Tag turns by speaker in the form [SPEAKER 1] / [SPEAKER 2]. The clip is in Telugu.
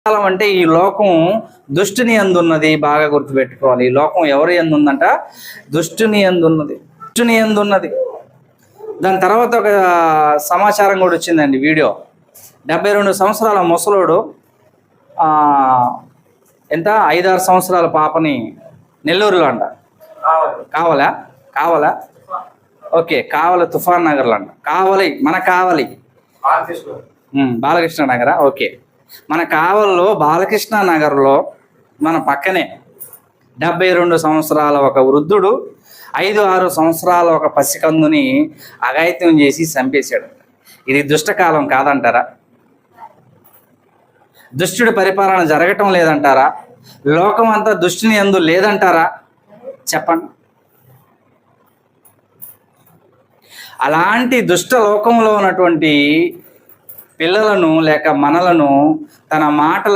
[SPEAKER 1] కాలం అంటే ఈ లోకం దుష్టుని యందున్నది. బాగా గుర్తుపెట్టుకోవాలి. ఈ లోకం ఎవరి యందు ఉందంట? దుష్టుని యందు ఉన్నది. దుష్టుని యందు ఉన్నది. దాని తర్వాత ఒక సమాచారం కూడా వచ్చిందండి. వీడియో 72 సంవత్సరాల ముసలోడు ఎంత 5-6 సంవత్సరాల పాపని నెల్లూరులో అంట. కావాలా ఓకే, కావలి తుఫాన్ నగర్లో అంట. మన కావలి బాలకృష్ణ నగరా? ఓకే, మన కావలిలో బాలకృష్ణ నగర్లో మన పక్కనే 72 సంవత్సరాల ఒక వృద్ధుడు 5-6 సంవత్సరాల ఒక పసికందుని అఘాయిత్యం చేసి చంపేశాడు. ఇది దుష్టకాలం కాదంటారా? దుష్టుడి పరిపాలన జరగటం లేదంటారా? లోకం అంతా దుష్టుని యందు లేదంటారా? చెప్పండి. అలాంటి దుష్ట లోకంలో ఉన్నటువంటి పిల్లలను లేక మనలను తన మాటల